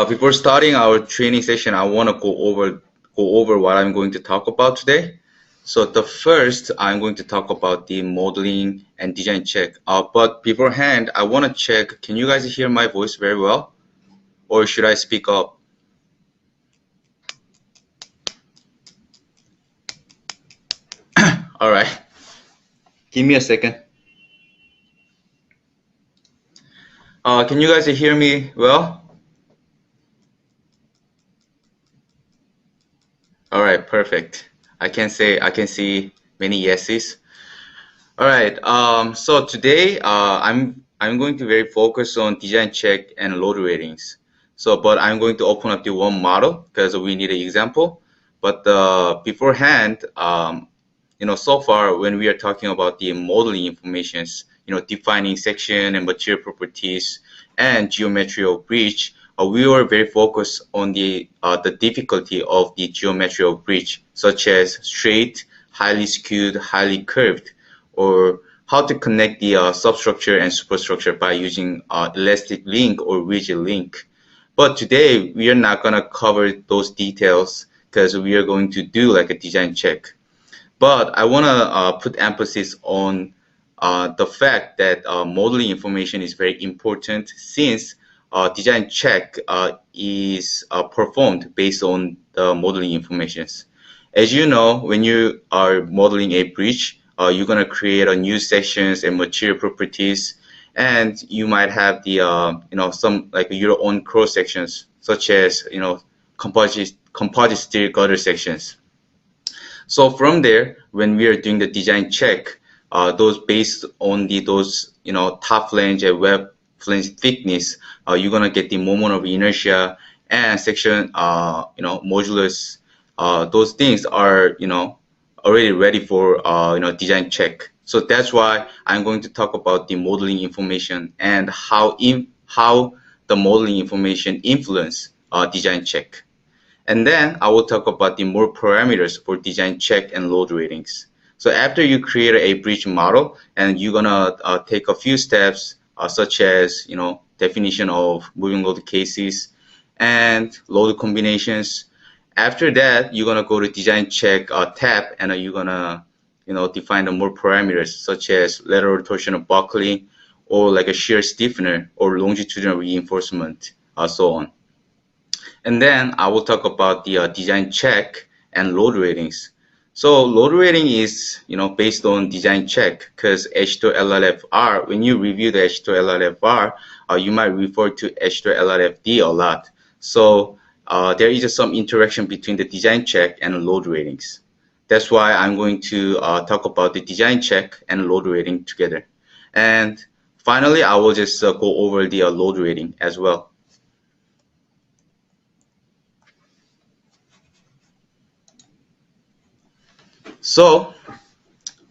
Before starting our training session, I want to go over what I'm going to talk about today. So the first, I'm going to talk about the modeling and design check. But beforehand, I want to check, can you guys hear my voice very well? Or should I speak up? All right, give me a second. Can you guys hear me well? All right, perfect. I can see many yeses. All right. So today, I'm going to very focus on design check and load ratings. So, but I'm going to open up the one model because we need an example. But beforehand, so far when we are talking about the modeling informations, defining section and material properties and geometry of bridge, we were very focused on the difficulty of the geometry of bridge, such as straight, highly skewed, highly curved, or how to connect the substructure and superstructure by using elastic link or rigid link. But today we are not going to cover those details because we are going to do like a design check. But I want to put emphasis on the fact that modeling information is very important since design check is performed based on the modeling informations. As you know, when you are modeling a bridge, you're going to create a new sections and material properties, and you might have the some like your own cross sections, such as composite steel gutter sections. So from there, when we are doing the design check, those based on those top flange and web flange thickness, you're gonna get the moment of inertia and section modulus. Those things are already ready for design check. So that's why I'm going to talk about the modeling information and how the modeling information influence design check. And then I will talk about the more parameters for design check and load ratings. So after you create a bridge model, and you're gonna take a few steps, such as definition of moving load cases and load combinations. After that, you're gonna go to design check tab, and you're gonna define the more parameters such as lateral torsional buckling, or like a shear stiffener or longitudinal reinforcement, so on. And then I will talk about the design check and load ratings. So load rating is, based on design check because AASHTO LLFR, when you review the AASHTO LLFR, you might refer to AASHTO LLFD a lot. So there is some interaction between the design check and load ratings. That's why I'm going to talk about the design check and load rating together. And finally, I will just go over the load rating as well. So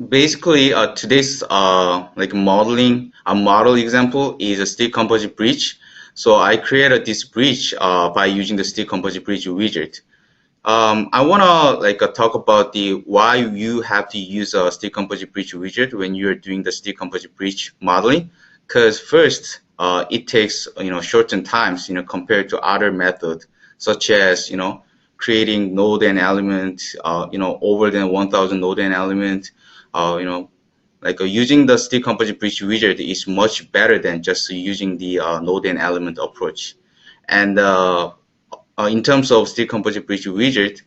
basically, today's like a model example is a steel composite bridge. So I created this bridge by using the steel composite bridge widget. I wanna talk about the why you have to use a steel composite bridge widget when you're doing the steel composite bridge modeling. Because first, it takes shortened times compared to other methods such as creating node and element, over than 1,000 node and element, using the steel composite bridge widget is much better than just using the node and element approach. And in terms of steel composite bridge widget,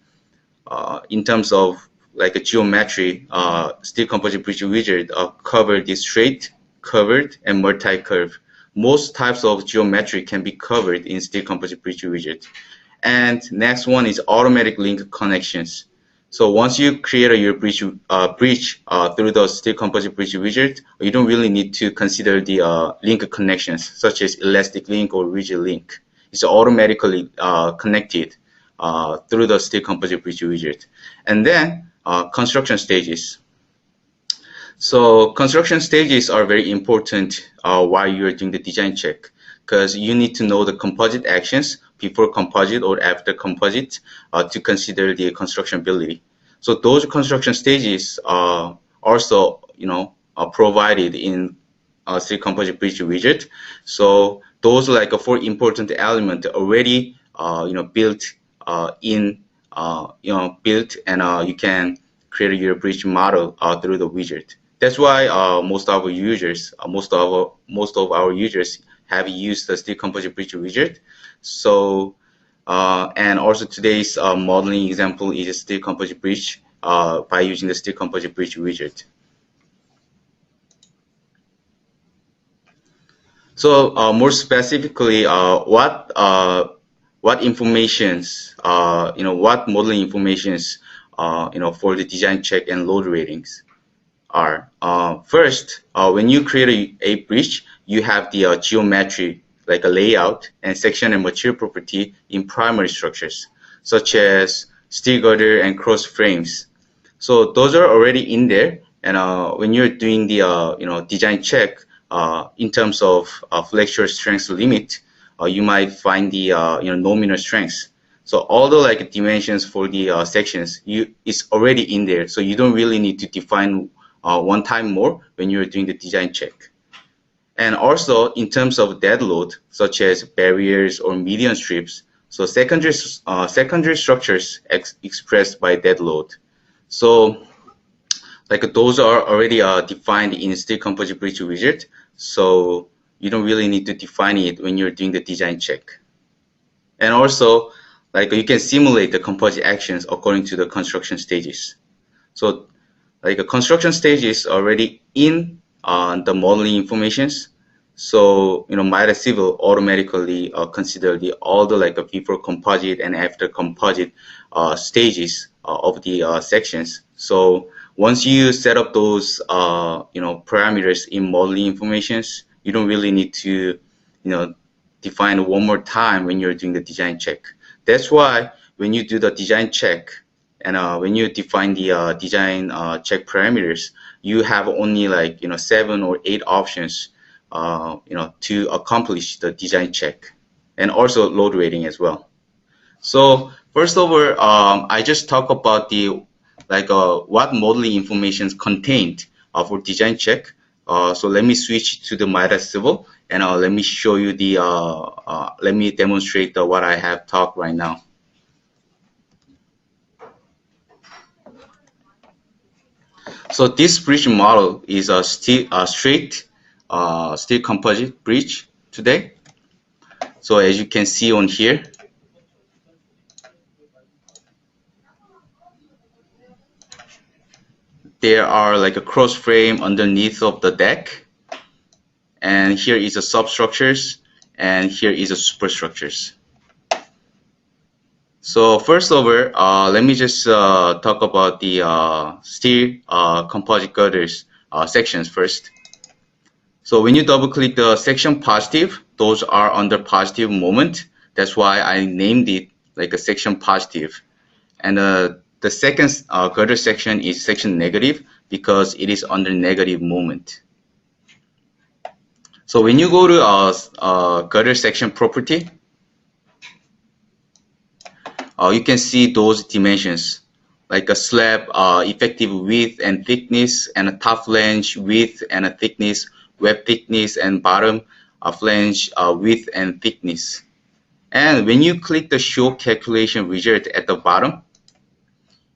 in terms of like a geometry, steel composite bridge widget cover the straight, curved, and multi-curve. Most types of geometry can be covered in steel composite bridge widget. And next one is automatic link connections. So once you create your bridge through the steel composite bridge widget, you don't really need to consider the link connections such as elastic link or rigid link. It's automatically connected through the steel composite bridge widget. And then construction stages. So construction stages are very important while you're doing the design check, because you need to know the composite actions before composite or after composite to consider the construction ability. So those construction stages are also provided in steel composite bridge widget. So those like four important elements already built built, and you can create your bridge model through the widget. That's why most of our users have used the steel composite bridge widget. So and also today's modeling example is a steel composite bridge by using the steel composite bridge widget. So more specifically, what informations, what modeling informations, for the design check and load ratings are. First, when you create a bridge, you have the geometry, like a layout and section and material property in primary structures, such as steel girder and cross frames. So those are already in there, and when you're doing the design check in terms of flexure strength limit, you might find the nominal strengths. So all the like dimensions for the sections is already in there, so you don't really need to define one time more when you're doing the design check. And also in terms of dead load, such as barriers or median strips, so secondary structures expressed by dead load. So like those are already defined in steel composite bridge widget, so you don't really need to define it when you're doing the design check. And also, like you can simulate the composite actions according to the construction stages. So like a construction stage is already in the modeling informations. So Mitre Civil automatically consider all the like before composite and after composite stages of the sections. So once you set up those parameters in modeling informations, you don't really need to define one more time when you're doing the design check. That's why when you do the design check and when you define the design check parameters, you have only like 7 or 8 options to accomplish the design check, and also load rating as well. So first of all, I just talk about the what modeling information is contained for design check. So let me switch to the Mitre Civil, and let me show you the let me demonstrate what I have talked right now. So this bridge model is a straight steel composite bridge today. So as you can see on here, there are like a cross frame underneath of the deck, and here is the substructures, and here is the superstructures. So first over, let me just talk about the steel composite girders sections first. So when you double click the section positive, those are under positive moment. That's why I named it like a section positive. And the second girder section is section negative because it is under negative moment. So when you go to girder section property, you can see those dimensions, like a slab effective width and thickness, and a top flange width and a thickness, web thickness, and bottom flange width and thickness. And when you click the show calculation widget at the bottom,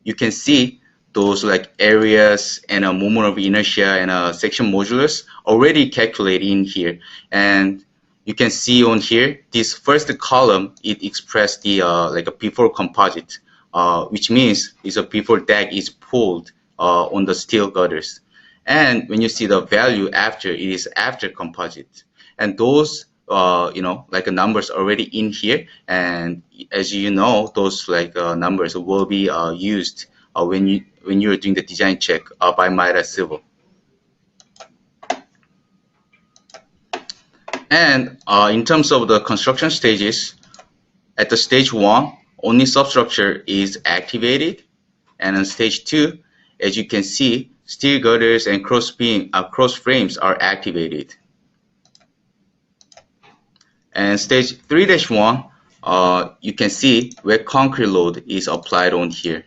you can see those like areas and a moment of inertia and a section modulus already calculated in here. And you can see on here, this first column, it expressed the like a before composite, which means is a before deck is pulled on the steel girders. And when you see the value after, it is after composite. And those like numbers already in here, and as you know, those like numbers will be used when you're doing the design check by Mitre Civil. And in terms of the construction stages, at the stage 1, only substructure is activated, and on stage 2, as you can see, steel girders and cross frames are activated. And stage 3-1, you can see where concrete load is applied on here.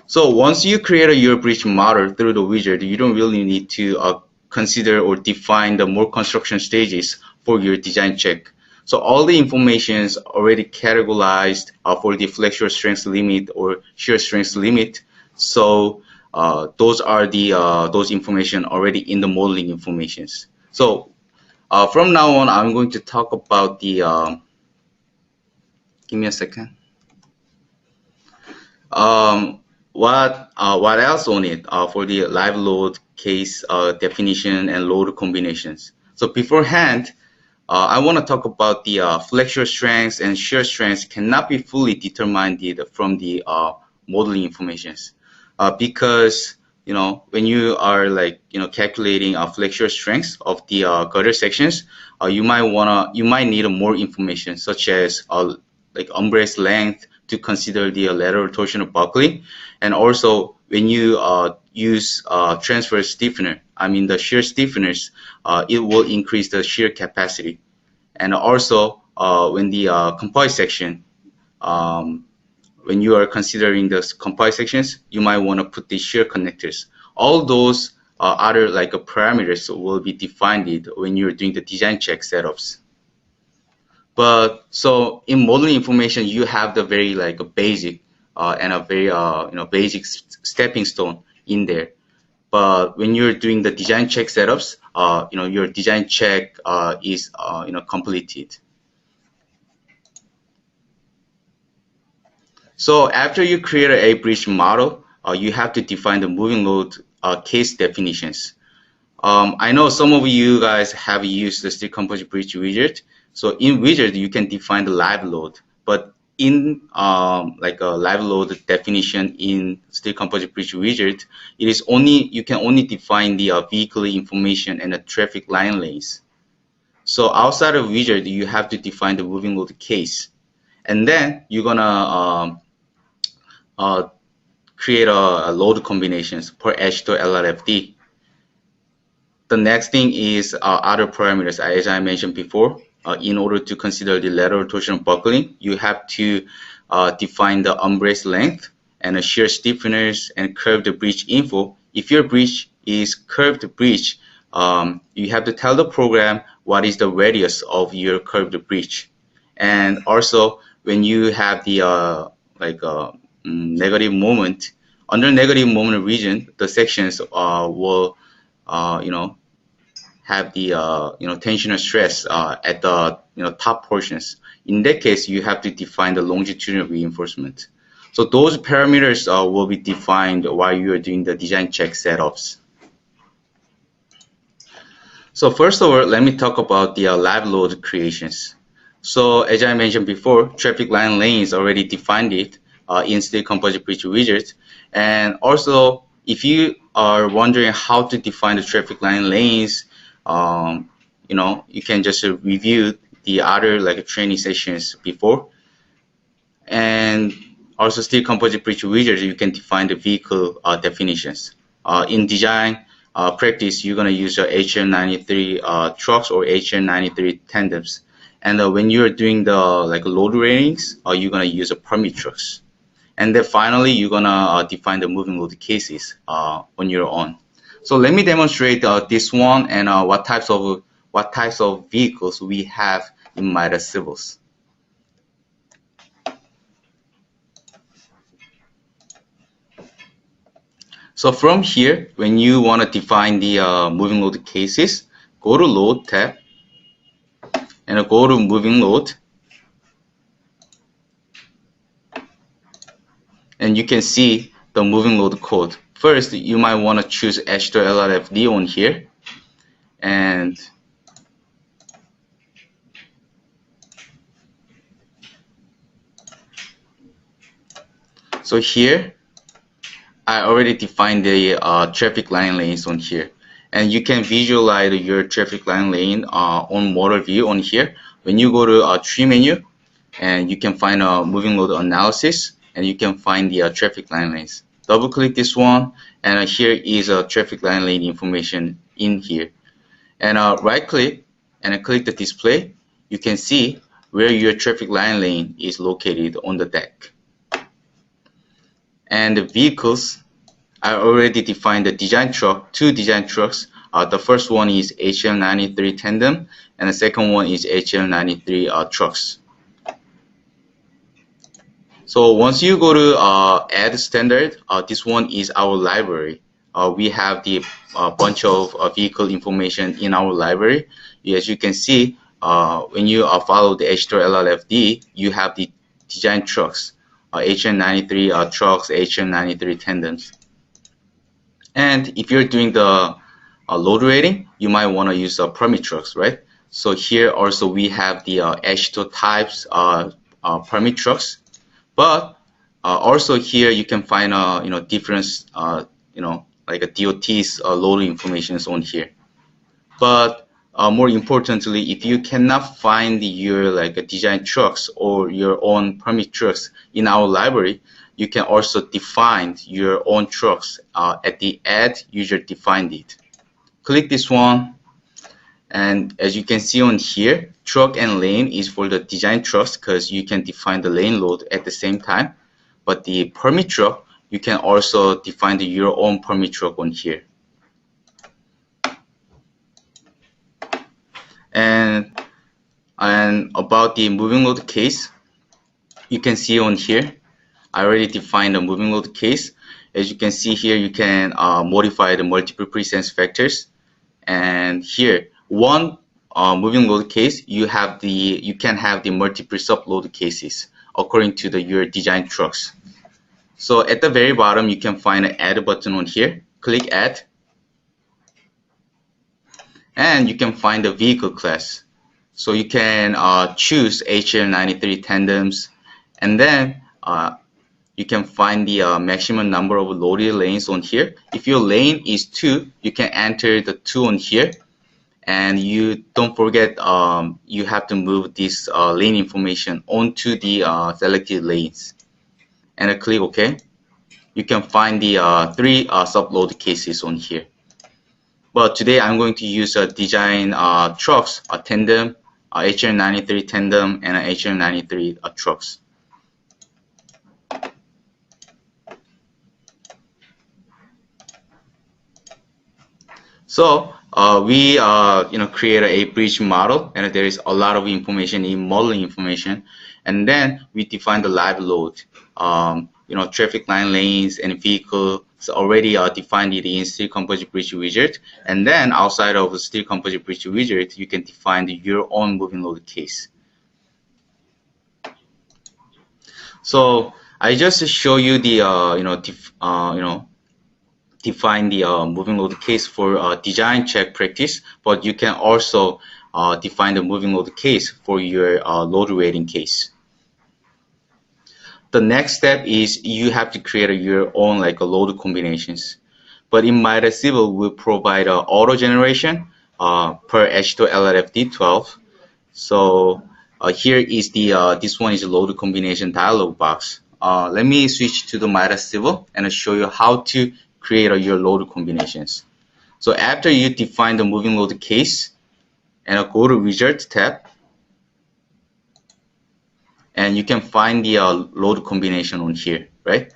So once you create your bridge model through the widget, you don't really need to consider or define the more construction stages for your design check. So all the information is already categorized for the flexural strength limit or shear strength limit. So those are the those information already in the modeling informations. So from now on, I'm going to talk about the give me a second. What else on it for the live load case definition and load combinations. So beforehand, I want to talk about the flexural strengths and shear strengths cannot be fully determined from the modeling informations because when you are calculating flexural strengths of the girder sections, you might need more information such as like umbrace length to consider the lateral torsional buckling, and also when you use transverse stiffener, I mean the shear stiffeners, it will increase the shear capacity. And also when the composite section, when you are considering the composite sections, you might want to put the shear connectors. All those other parameters will be defined when you're doing the design check setups. But so in modeling information, you have the very basic and a very basic stepping stone in there. But when you're doing the design check setups, your design check is completed. So after you create a bridge model, you have to define the moving load case definitions. I know some of you guys have used the steel composite bridge widget. So in widget, you can define the live load, but in like a live load definition in steel composite bridge widget, you can only define the vehicle information and the traffic line lanes. So outside of widget, you have to define the moving load case, and then you're gonna uh, create a load combinations per AASHTO LRFD. The next thing is other parameters, as I mentioned before. In order to consider the lateral torsional buckling, you have to define the umbrace length and a shear stiffeners and curved bridge info. If your bridge is curved bridge, you have to tell the program what is the radius of your curved bridge. And also, when you have the negative moment, under negative moment region, the sections will have the tension or stress at the top portions. In that case, you have to define the longitudinal reinforcement. So those parameters will be defined while you are doing the design check setups. So first of all, let me talk about the live load creations. So as I mentioned before, traffic line lanes already defined it in steel composite bridge widget. And also, if you are wondering how to define the traffic line lanes, you can just review the other training sessions before. And also steel composite bridge widget, you can define the vehicle definitions. In design practice, you're gonna use HL93 trucks or HL93 tandems. And when you're doing the load ratings, you're gonna use a permit trucks. And then finally, you're gonna define the moving load cases on your own. So let me demonstrate this one and what types of vehicles we have in Midas Civils. So from here, when you want to define the moving load cases, go to Load tab and go to Moving Load. And you can see the moving load code. First, you might want to choose AASHTO LRFD on here. And so here, I already defined the traffic line lanes on here. And you can visualize your traffic line lane on model view on here. When you go to tree menu, and you can find a moving load analysis, and you can find the traffic line lanes. Double click this one, and here is a traffic line lane information in here. And right click and click the display. You can see where your traffic line lane is located on the deck. And the vehicles, I already defined the design truck, 2 design trucks The first one is HL93 tandem, and the second one is HL93 trucks. So once you go to add standard, this one is our library. We have the bunch of vehicle information in our library. As you can see, when you follow the AASHTO LLFD, you have the design trucks, HL93 trucks, HL93 tandems. And if you're doing the load rating, you might want to use permit trucks, right? So here also we have the AASHTO types permit trucks. But also here you can find different like a DOT's load information is on here. But more importantly, if you cannot find your like design trucks or your own permit trucks in our library, you can also define your own trucks at the add user defined it. Click this one, and as you can see on here, truck and lane is for the design trucks because you can define the lane load at the same time. But the permit truck, you can also define your own permit truck on here. And about the moving load case, you can see on here, I already defined the moving load case. As you can see here, you can modify the multiple presence factors. And here, one moving load case, you can have the multiple subload cases according to your design trucks. So at the very bottom, you can find an add button on here. Click add, and you can find the vehicle class. So you can choose HL93 tandems, and then you can find the maximum number of loaded lanes on here. If your lane is 2, you can enter the 2 on here. And you don't forget you have to move this lane information onto the selected lanes. And click OK. You can find the 3 subload cases on here. But today I'm going to use design trucks, a tandem, HL93 tandem, and HL93 trucks. So we create a bridge model, and there is a lot of information in modeling information, and then we define the live load. Traffic line lanes and vehicles already defined in steel composite bridge widget, and then outside of the steel composite bridge widget, you can define your own moving load case. So I just show you the define the moving load case for design check practice, but you can also define the moving load case for your load rating case. The next step is you have to create your own load combinations. But in MIDA Civil, we provide auto generation per AASHTO LRFD12. So here is this one is a load combination dialog box. Let me switch to the MIDA Civil and show you how to create your load combinations. So after you define the moving load case, and go to Results tab, and you can find the load combination on here, right?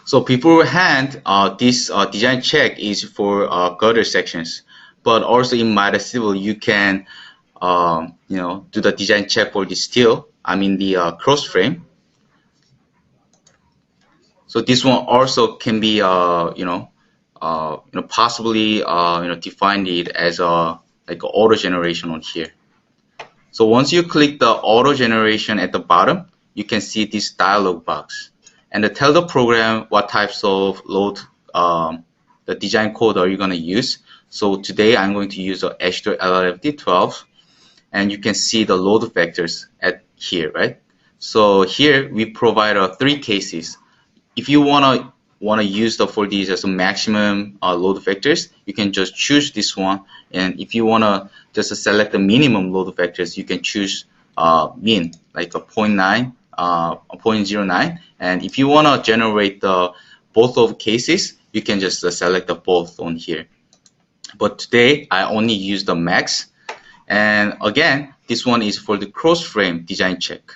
So beforehand, this design check is for gutter sections, but also in MIDA Civil, you can do the design check for the steel, the cross frame. So this one also can be possibly defined it as like auto generation on here. So once you click the auto generation at the bottom, you can see this dialog box, and tell the program what types of load the design code are you going to use. So today I'm going to use the AASHTO LRFD12, and you can see the load factors at here, right? So here we provide 3 cases. If you want to use for these as a maximum load factors, you can just choose this one. And if you want to just select the minimum load factors, you can choose min, like a 0.9, 0.09. And if you want to generate both of cases, you can just select the both on here. But today I only use the max. And again, this one is for the cross frame design check.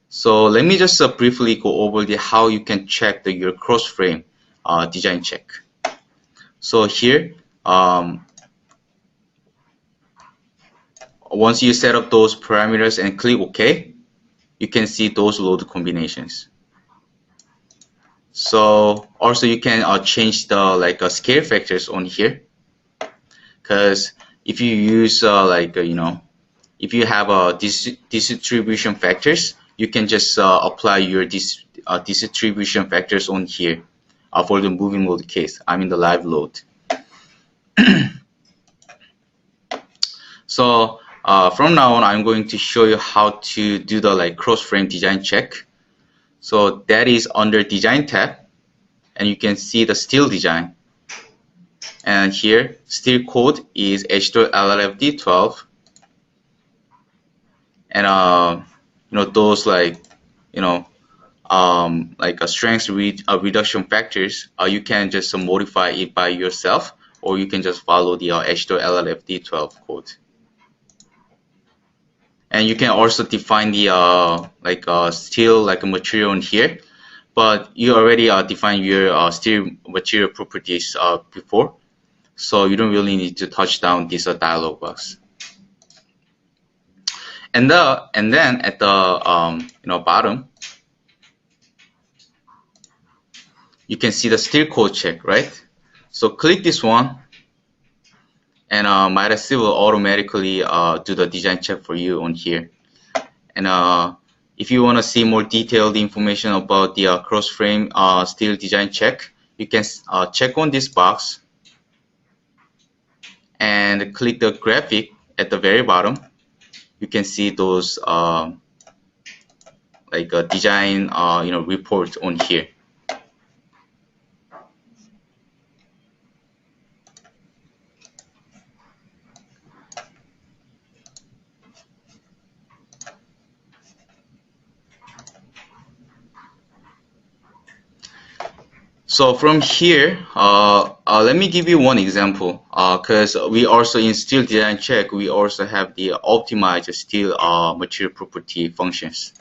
So let me just briefly go over how you can check your cross frame design check. So here, once you set up those parameters and click OK, you can see those load combinations. So also you can change the scale factors on here, because if you use if you have distribution factors, you can just apply your distribution factors on here for the moving load case. I mean the live load. So from now on, I'm going to show you how to do the cross frame design check. So that is under design tab, and you can see the steel design. And here steel code is AASHTO LLFD12, and those a strength reduction factors, you can just modify it by yourself, or you can just follow the AASHTO LLFD12 code. And you can also define the steel material in here, but you already defined your steel material properties before, so you don't really need to touch down this dialog box. And then at the bottom, you can see the steel code check, right? So click this one, and Midas will automatically do the design check for you on here. And if you want to see more detailed information about the cross frame steel design check, you can check on this box and click the graphic at the very bottom. You can see those design reports on here. So from here, let me give you one example, because we also in steel design check, we also have the optimized steel material property functions.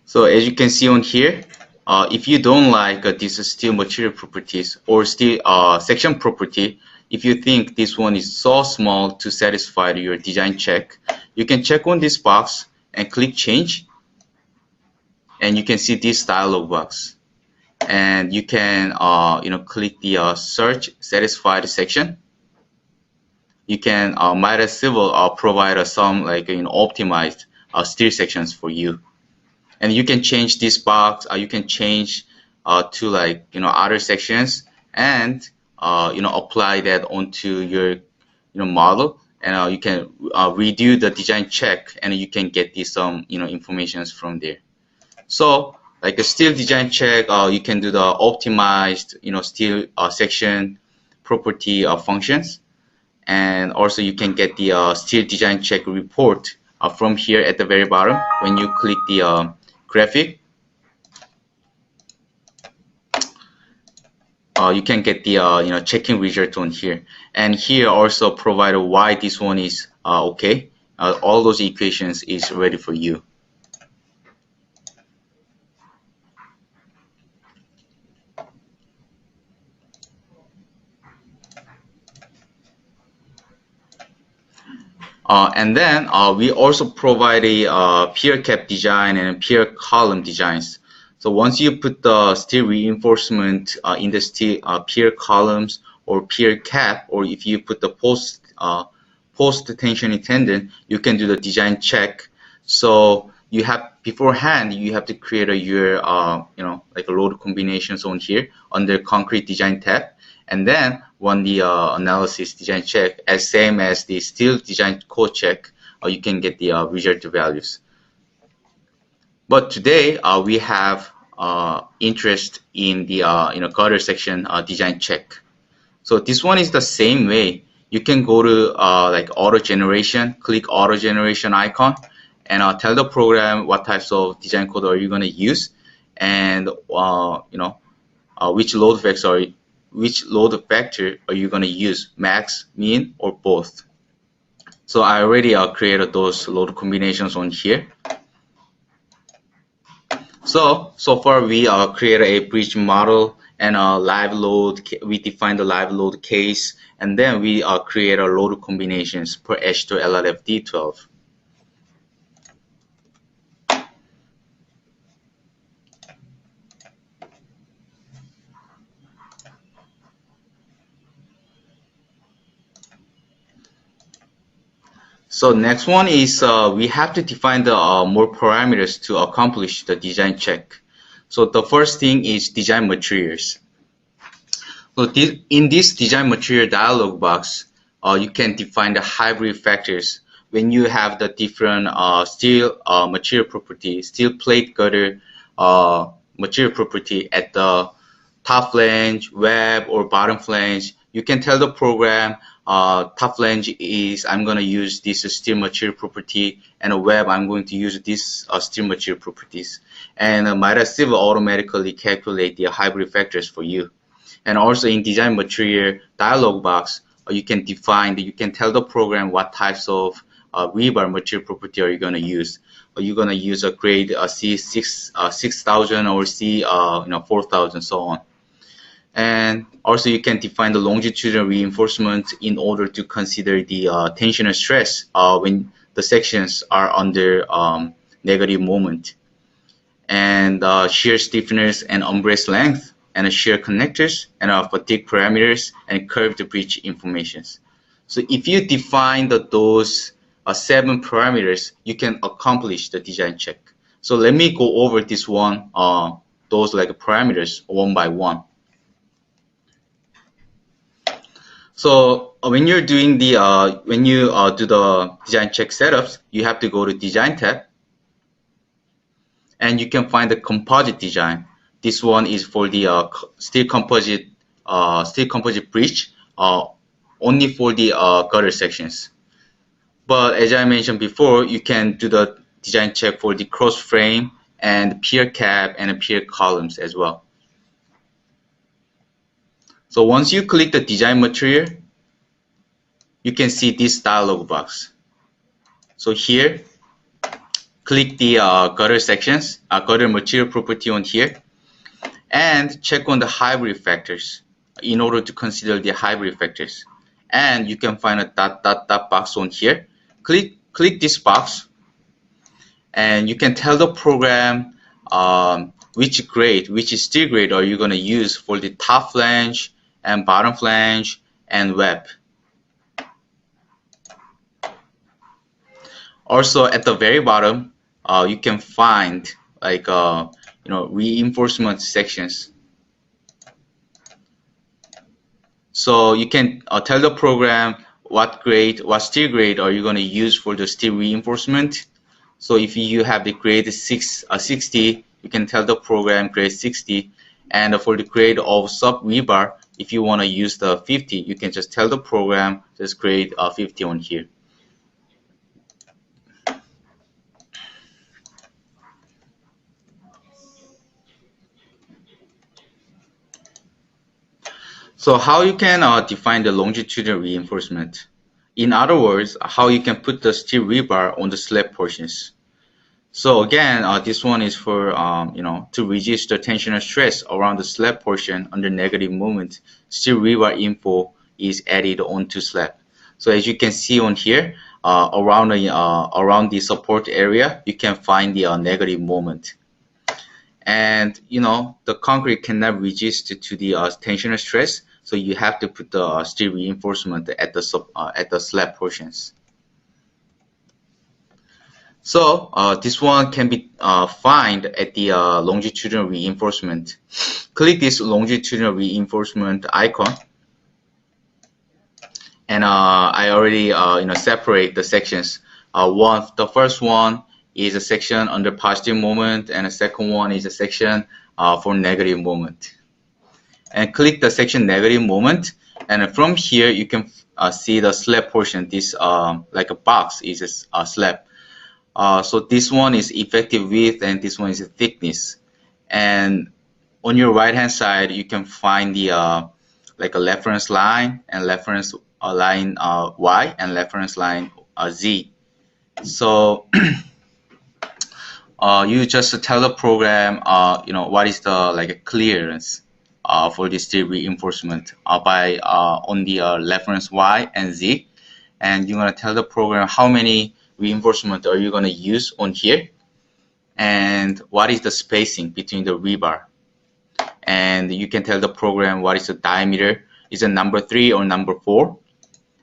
So as you can see on here, if you don't like this steel material properties or steel section property, if you think this one is so small to satisfy your design check, you can check on this box and click change, and you can see this dialog box, and you can click the search satisfied section. You can Midas Civil provide some optimized steel sections for you. And you can change this box, you can change to other sections, and apply that onto your model, and you can redo the design check, and you can get this informations from there. So like a steel design check, you can do the optimized steel section property functions, and also you can get the steel design check report from here at the very bottom when you click the graphic. You can get the checking result on here, and here also provide why this one is okay. All those equations is ready for you. And then we also provide a pier cap design and pier column designs. So once you put the steel reinforcement in the steel pier columns or pier cap, or if you put the post tensioning tendon, you can do the design check. So you have beforehand, you have to create your load combinations on here under concrete design tab, and then run the analysis design check as same as the steel design code check. You can get the result values. But today we have interest in the gutter section design check. So this one is the same way. You can go to auto generation, click auto generation icon, and tell the program what types of design code are you going to use, and which load vector which load factor are you going to use, max, mean, or both. So I already created those load combinations on here. So far we created a bridge model and a live load. We defined the live load case, and then we create a load combinations per AASHTO LRF D12. So next one is we have to define the more parameters to accomplish the design check. So the first thing is design materials. So in this design material dialog box, you can define the hybrid factors when you have the different steel material property, steel plate gutter material property at the top flange, web, or bottom flange. You can tell the program top flange is I'm going to use this steel material property, and a web I'm going to use this steel material properties. And MyRestive will automatically calculate the hybrid factors for you. And also in design material dialog box, you can define, you can tell the program what types of rebar material property are you going to use. Are you going to use a grade C6 6000 or C 4000, so on. And also you can define the longitudinal reinforcement in order to consider the tensional stress when the sections are under negative moment. And shear stiffeners and umbrace length, and shear connectors, and fatigue parameters, and curved bridge informations. So if you define those 7 parameters, you can accomplish the design check. So let me go over this one, those like parameters one by one. So when you're doing the when you do the design check setups, you have to go to Design tab, and you can find the composite design. This one is for the steel composite bridge, only for the gutter sections. But as I mentioned before, you can do the design check for the cross frame and pier cap and pier columns as well. So once you click the design material, you can see this dialog box. So here, click the gutter sections, gutter material property on here, and check on the hybrid factors in order to consider the hybrid factors. And you can find a dot box on here. Click this box, and you can tell the program which steel grade are you going to use for the top flange and bottom flange and web. Also at the very bottom, you can find like reinforcement sections. So you can tell the program what steel grade are you going to use for the steel reinforcement. So if you have the grade 60, you can tell the program grade 60, and for the grade of sub rebar, if you want to use the 50, you can just tell the program just grade 50 on here. So how you can define the longitudinal reinforcement? In other words, how you can put the steel rebar on the slab portions. So again, this one is for to resist the tensional stress around the slab portion under negative moment. Steel rebar info is added onto slab. So as you can see on here, around the support area, you can find the negative moment. And the concrete cannot resist to the tensional stress, so you have to put the steel reinforcement at the slab portions. So this one can be found at the longitudinal reinforcement. Click this longitudinal reinforcement icon, and I already separate the sections. The first one is a section under positive moment, and the second one is a section for negative moment. And click the section negative moment, and from here you can see the slab portion. This like a box is a slab. So this one is effective width, and this one is thickness. And on your right hand side, you can find the like a reference line and reference line Y and reference line Z. So you just tell the program, what is the like clearance for this steel reinforcement by on the reference Y and Z, and you're gonna tell the program how many reinforcement are you gonna use on here, and what is the spacing between the rebar, and you can tell the program what is the diameter, is it number 3 or number 4,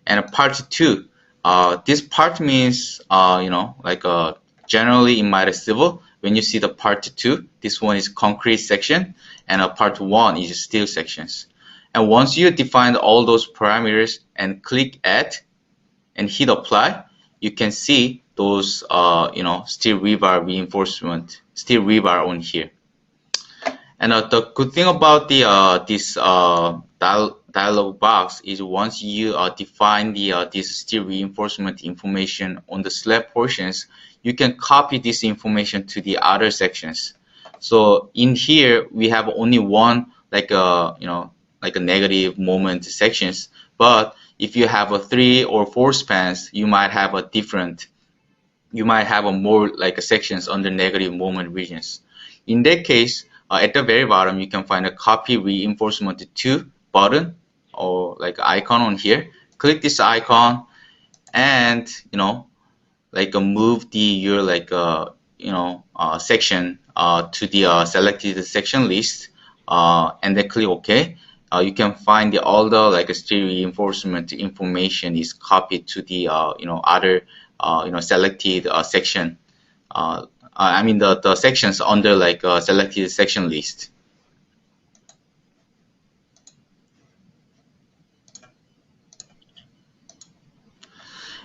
and part 2. This part means generally in my civil, when you see the part 2, this one is concrete section and part 1 is steel sections. And once you define all those parameters and click add and hit apply, you can see those steel rebar reinforcement, steel rebar on here. And the good thing about the this dialog box is once you define the this steel reinforcement information on the slab portions, you can copy this information to the other sections. So in here we have only one like a negative moment sections, but if you have a 3 or 4 spans, you might have a different, you might have a more like a sections under negative moment regions. In that case, at the very bottom, you can find a copy reinforcement to button or like icon on here. Click this icon and move the your section to the selected section list, and then click OK. You can find all the steel reinforcement information is copied to the other selected section. I mean the sections under selected section list.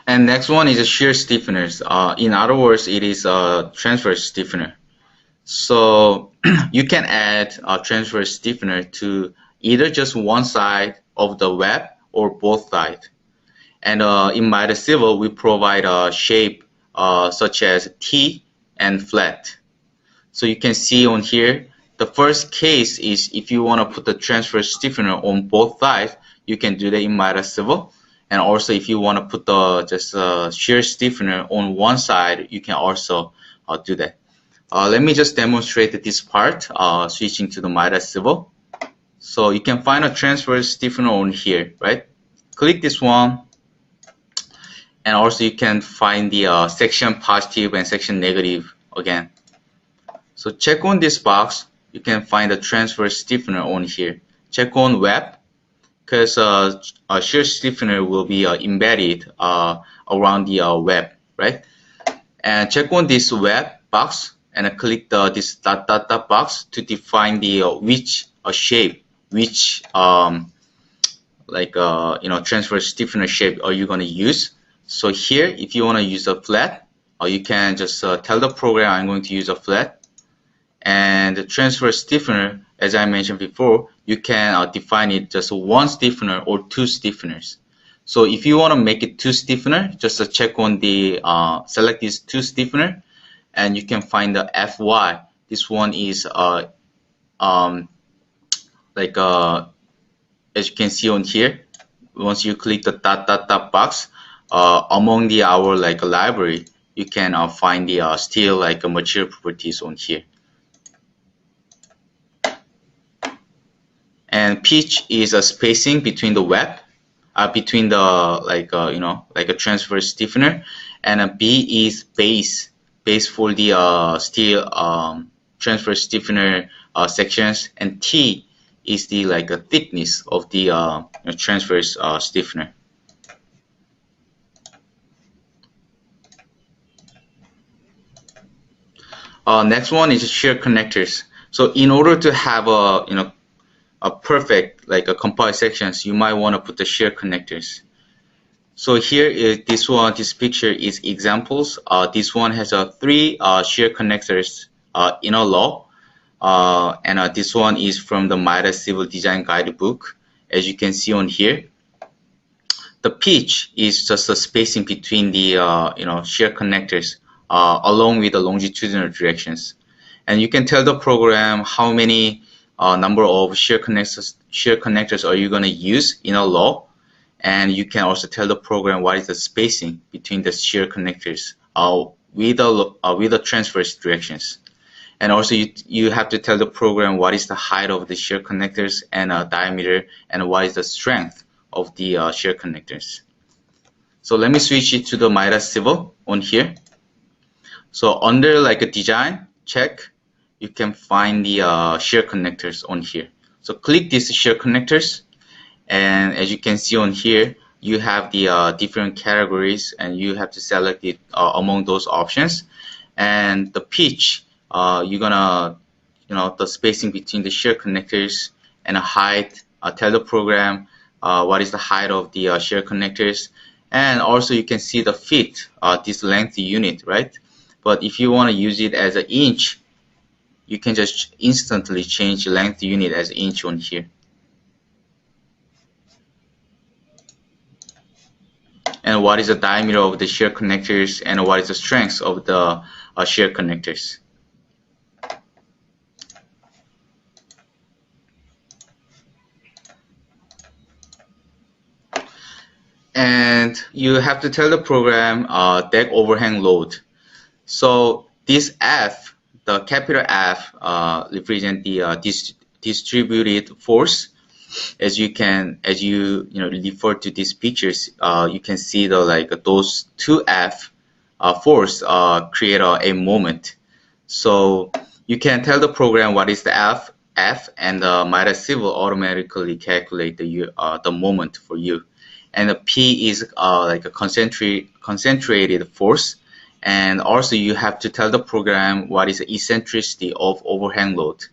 And next one is a shear stiffeners. In other words, it is a transverse stiffener. So you can add a transverse stiffener to either just one side of the web or both sides. And in Mitre Civil, we provide a shape such as T and flat. So you can see on here, the first case is if you want to put the transverse stiffener on both sides, you can do that in Mitre Civil. And also if you want to put the just shear stiffener on one side, you can also do that. Let me just demonstrate this part, switching to the Mitre Civil. So you can find a transverse stiffener on here, right? Click this one. And also you can find the section positive and section negative again. So check on this box, you can find the transverse stiffener on here. Check on web, because a shear stiffener will be embedded around the web, right? And check on this web box and click this dot dot dot box to define the which shape, which transverse stiffener shape are you going to use. So here, if you want to use a flat, you can just tell the program I'm going to use a flat. And the transverse stiffener, as I mentioned before, you can define it just one stiffener or two stiffeners. So if you want to make it two stiffener, just check on the select this two stiffener, and you can find the FY. This one is as you can see on here. Once you click the dot dot dot box, among the our library, you can find the steel material properties on here. And pitch is a spacing between the web, between the a transverse stiffener, and a B is base for the steel transverse stiffener sections, and T is the a thickness of the transverse stiffener. Next one is shear connectors. So in order to have a perfect a composite sections, you might want to put the shear connectors. So here is this picture is examples. This one has three shear connectors in a row, and this one is from the Mitre Civil Design Guidebook. As you can see on here, the pitch is just the spacing between the shear connectors along with the longitudinal directions, and you can tell the program how many number of shear connectors shear connectors are you going to use in a low, and you can also tell the program what is the spacing between the shear connectors with the transverse directions. And also you have to tell the program what is the height of the shear connectors and diameter, and what is the strength of the shear connectors. So let me switch it to the Midas Civil on here. So under like a design check, you can find the shear connectors on here. So click these shear connectors, and as you can see on here, you have the different categories, and you have to select it among those options. And the pitch, you're gonna, the spacing between the shear connectors, and the height, tell the program what is the height of the shear connectors. And also you can see the feet, this length unit, right? But if you want to use it as an inch, you can just instantly change length unit as inch on here. And what is the diameter of the shear connectors, and what is the strength of the shear connectors. And you have to tell the program deck overhang load. So this F, the capital F, represent the distributed force. As you refer to these pictures, you can see those two F force create a moment. So you can tell the program what is the F, and the Midas Civil automatically calculate the moment for you. And the P is like a concentrated force. And also you have to tell the program what is the eccentricity of overhang load.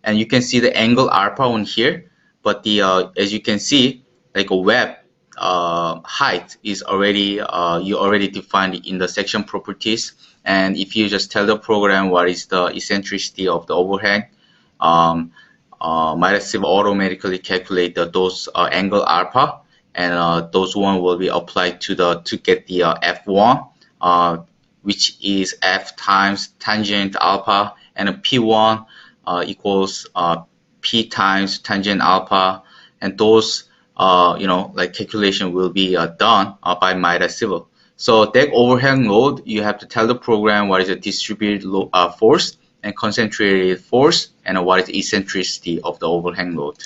And you can see the angle alpha on here, but the as you can see, like a web height is already you already defined in the section properties. And if you just tell the program what is the eccentricity of the overhang, Midas Civil automatically calculate those angle alpha, and those one will be applied to get the F1, which is F times tangent alpha, and a P1 equals P times tangent alpha, and those calculation will be done by Midas Civil. So deck overhang load, you have to tell the program what is the distributed force and concentrated force, and what is the eccentricity of the overhang load.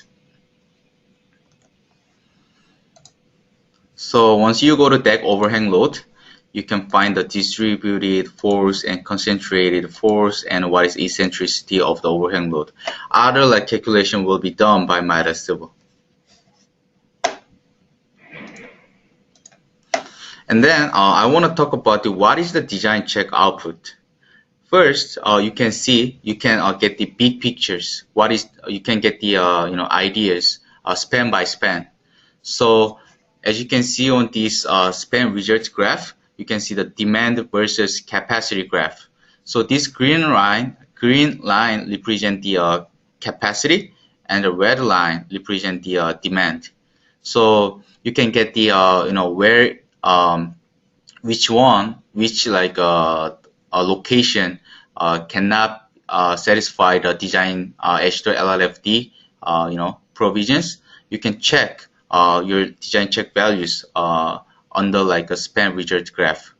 So once you go to deck overhang load, you can find the distributed force and concentrated force, and what is eccentricity of the overhang load. Other calculation will be done by Midas Civil. And then I want to talk about what is the design check output. First, you can get the big pictures. You can get the ideas span by span. So as you can see on this span results graph, you can see the demand versus capacity graph. So this green line represent the capacity, and the red line represent the demand. So you can get the where which location cannot satisfy the design AASHTO LLFD provisions. You can check your design check values under a span result graph.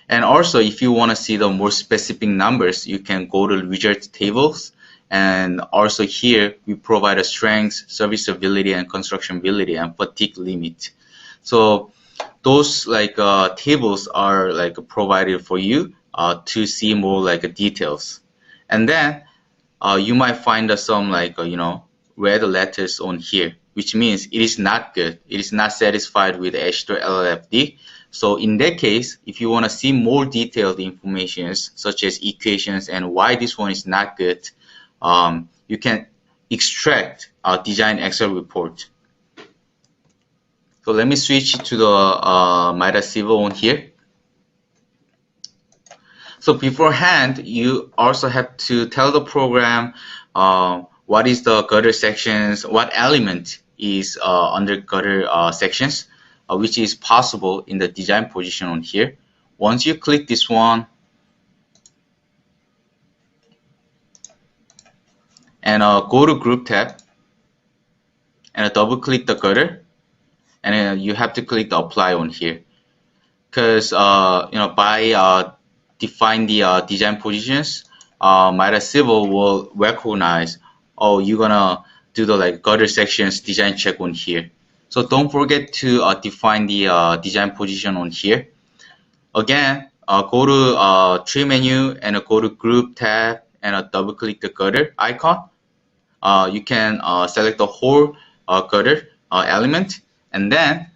And also, if you want to see the more specific numbers, you can go to result tables. And also here we provide a strength, serviceability, and constructionability, and fatigue limit. So those tables are provided for you to see more details. And then you might find some red letters on here, which means it is not good. It is not satisfied with AASHTO LLFD. So in that case, if you want to see more detailed information such as equations and why this one is not good, you can extract a design Excel report. So let me switch to the Midas Civil on here. So beforehand, you also have to tell the program what is the gutter sections, what element is under gutter sections, which is possible in the design position on here. Once you click this one, and go to group tab, and double click the gutter, and you have to click the apply on here, because by define the design positions, Midas Civil will recognize, oh, you're gonna do the like gutter sections design check on here. So don't forget to define the design position on here. Again, go to tree menu and go to group tab and double click the gutter icon. You can select the whole gutter element, and then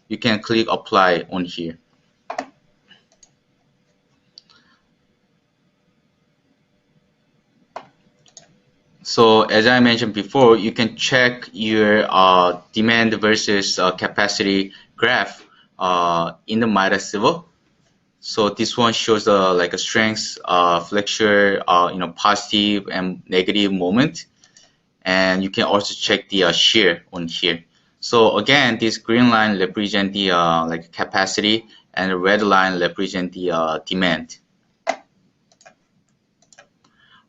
you can click apply on here. So as I mentioned before, you can check your demand versus capacity graph in the Midas Civil. So this one shows like a strength, flexure, positive and negative moment, and you can also check the shear on here. So again, this green line represent the like capacity, and the red line represent the demand.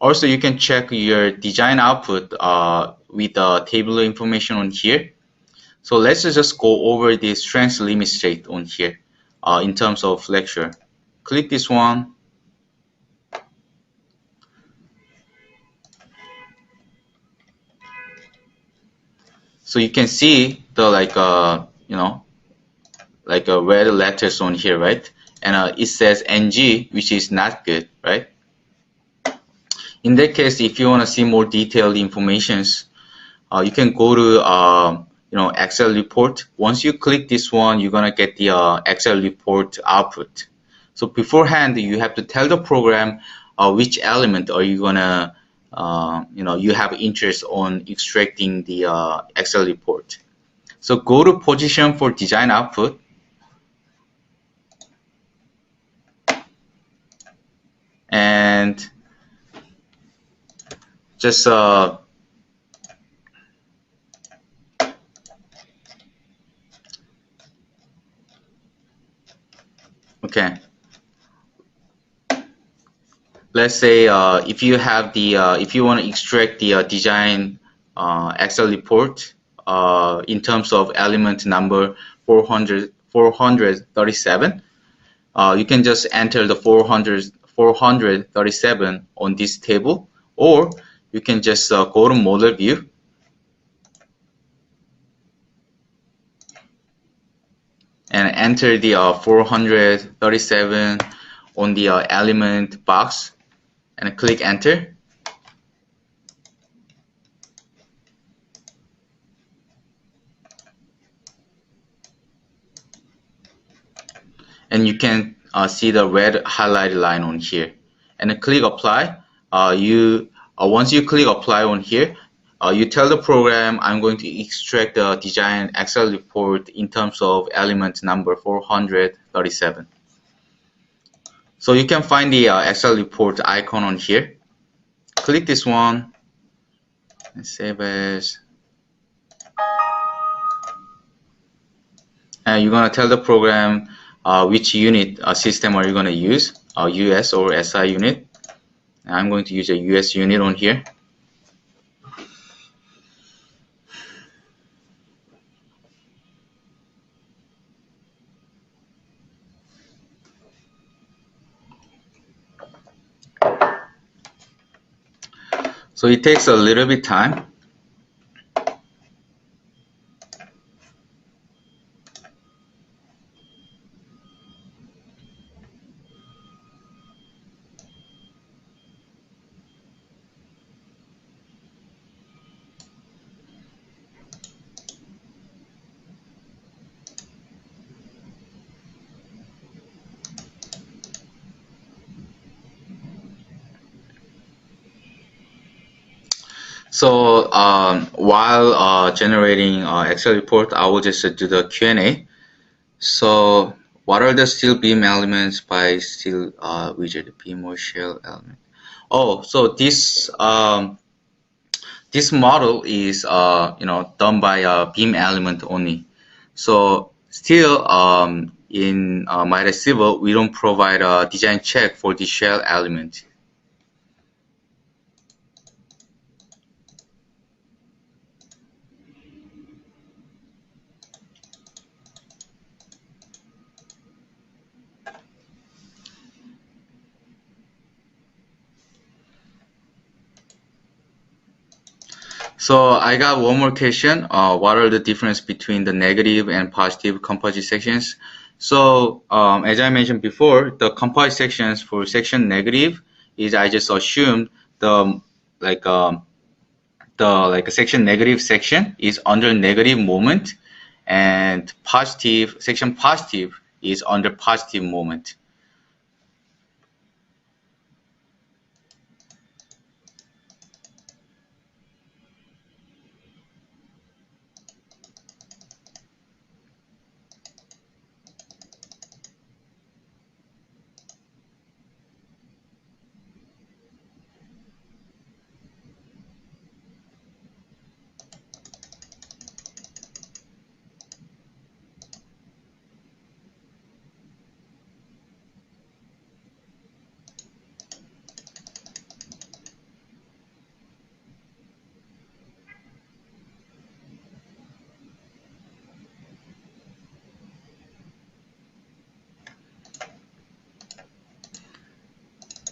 Also, you can check your design output with the table information on here. So let's just go over the strength limit state on here in terms of flexure. Click this one. So you can see the like red letters on here, right? And it says NG, which is not good, right? In that case, if you want to see more detailed informations, you can go to Excel report. Once you click this one, you're gonna get the Excel report output. So beforehand, you have to tell the program which element are you gonna you have interest on extracting the Excel report. So go to position for design output, and just okay. Let's say if you have the if you want to extract the design Excel report in terms of element number 437, you can just enter the 437 on this table, or you can just go to model view and enter the 437 on the element box and click enter. And you can see the red highlighted line on here, and then click apply. Once you click apply on here, you tell the program, I'm going to extract the design Excel report in terms of element number 437. So you can find the Excel report icon on here. Click this one and save as. And you're gonna tell the program which unit system are you gonna use, US or SI unit. And I'm going to use a US unit on here. So it takes a little bit time. So while generating Excel report, I will just do the Q&A. So what are the steel beam elements by steel widget, beam or shell element? Oh, so this model is done by beam element only. So still in Midas Civil, we don't provide a design check for the shell element. So I got one more question. What are the difference between the negative and positive composite sections? So as I mentioned before, the composite sections for section negative is I just assumed the like a section negative section is under negative moment, and positive section positive is under positive moment.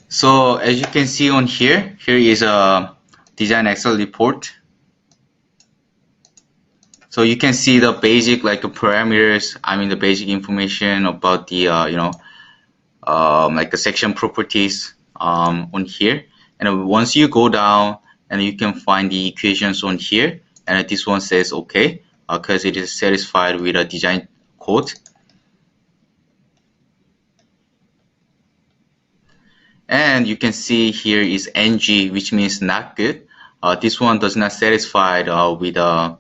So as you can see on here, here is a design Excel report. So you can see the basic like parameters, I mean the basic information about the like the section properties on here. And once you go down, and you can find the equations on here, and this one says okay because it is satisfied with a design code. And you can see here is NG, which means not good. This one does not satisfy with the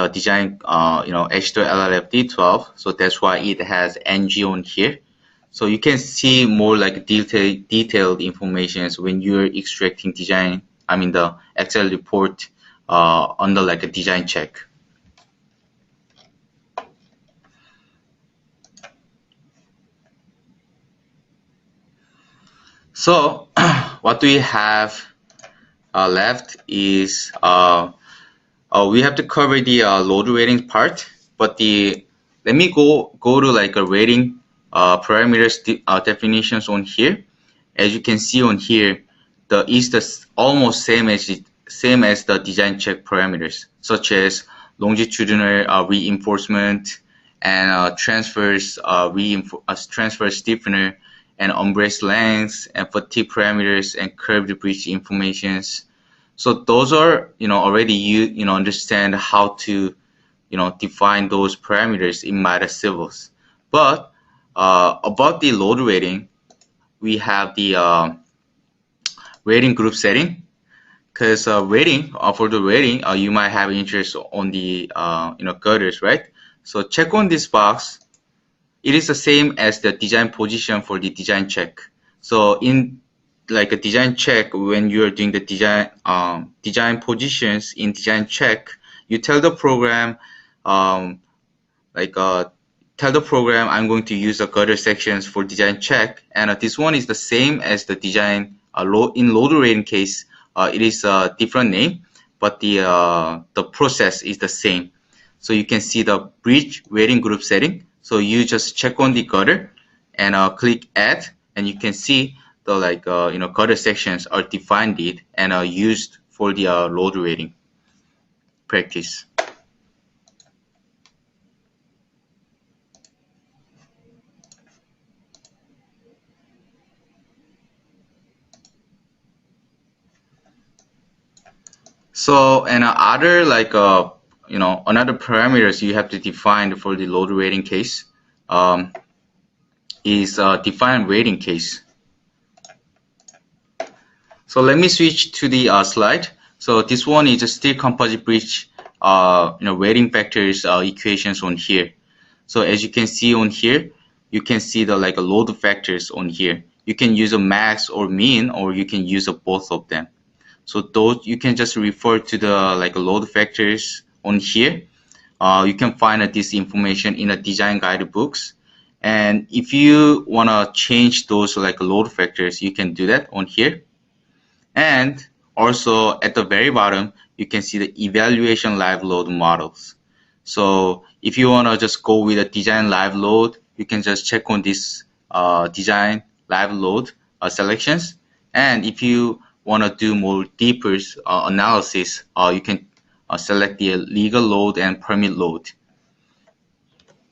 design, AASHTO LLFD12, so that's why it has NG on here. So you can see more like detailed information when you're extracting design, I mean the Excel report under like a design check. So what we have left is we have to cover the load rating part, but let me go to like a rating parameters definitions on here. As you can see on here, the almost same as the design check parameters, such as longitudinal reinforcement and transfer stiffener and umbrace length and fatigue parameters and curved bridge informations. So those are already you understand how to define those parameters in MITA civils. But about the load rating, we have the rating group setting, because for the rating you might have interest on the girders, right? So check on this box. It is the same as the design position for the design check. So in like a design check, when you're doing the design positions in design check, you tell the program like tell the program I'm going to use the girder sections for design check, and this one is the same as the design in load rating case. It is a different name, but the process is the same. So you can see the bridge rating group setting. So you just check on the girder and click add, and you can see the girder sections are defined it and are used for the load rating practice. So and other another parameters you have to define for the load rating case is define rating case. So let me switch to the slide. So this one is a steel composite bridge rating factors equations on here. So as you can see on here, you can see the load factors on here. You can use a max or mean, or you can use both of them. So those you can just refer to the load factors on here. You can find this information in the design guidebooks. And if you want to change those load factors, you can do that on here. And also at the very bottom, you can see the evaluation live load models. So if you want to just go with a design live load, you can just check on this design live load selections. And if you want to do more deeper analysis, you can select the legal load and permit load.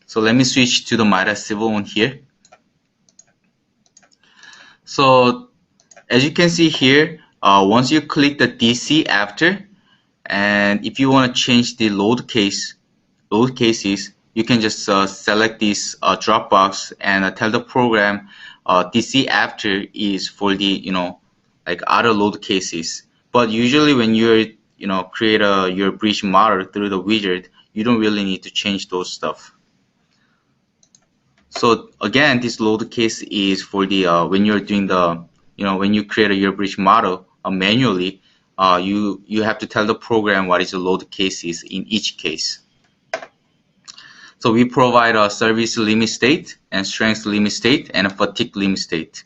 So let me switch to the Midas Civil one here. So as you can see here, once you click the DC after, and if you want to change the load cases, you can just select this drop box and tell the program DC after is for the like other load cases. But usually when you're create your bridge model through the widget, you don't really need to change those stuff. So again, this load case is for the when you're doing the when you create your bridge model manually, you have to tell the program what is the load cases in each case. So we provide a service limit state and strength limit state and a fatigue limit state.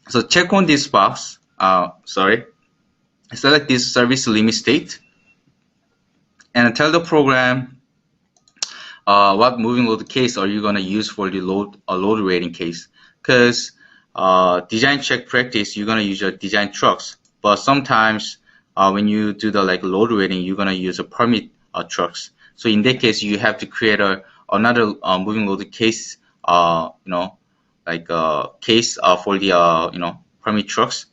So check on this box. Select this service limit state and tell the program what moving load case are you going to use for the load rating case. Because design check practice, you're going to use your design trucks, but sometimes when you do the load rating, you're going to use a permit trucks. So in that case, you have to create another moving load case, case for the permit trucks,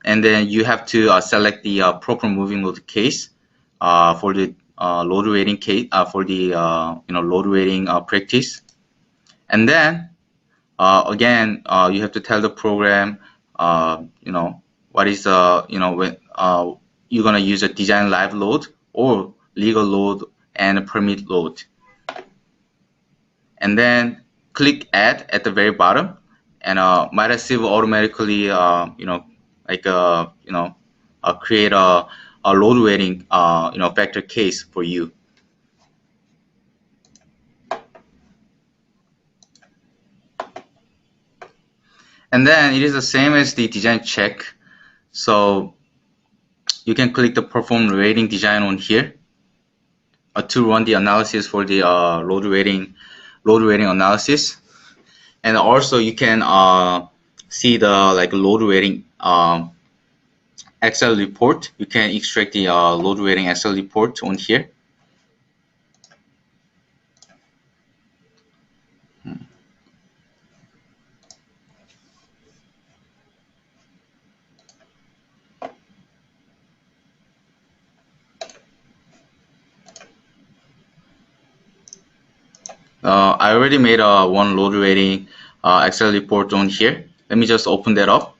and then you have to select the proper moving load case for the load rating case for the load rating practice, and then again you have to tell the program what is when you're gonna use a design live load or legal load and a permit load, and then click add at the very bottom, and Midas Civil automatically create a load rating vector case for you. And then it is the same as the design check. So you can click the perform rating design on here to run the analysis for the load rating analysis. And also you can see the load rating Excel report. You can extract the load rating Excel report on here. I already made one load rating Excel report on here. Let me just open that up.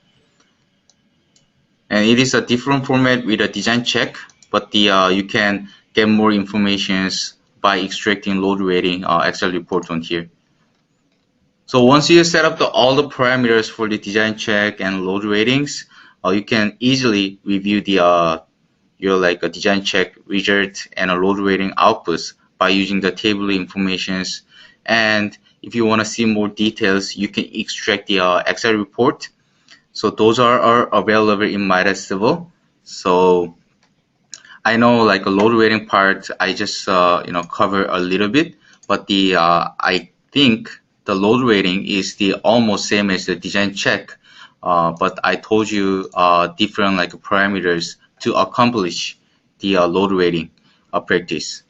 And it is a different format with a design check, but the you can get more information by extracting load rating Excel report on here. So once you set up all the parameters for the design check and load ratings, you can easily review the your a design check result and a load rating outputs by using the table informations. And if you want to see more details, you can extract the Excel report. So those are available in Midas Civil. So I know a load rating part I just cover a little bit, but the I think the load rating is the almost same as the design check, but I told you different parameters to accomplish the load rating practice.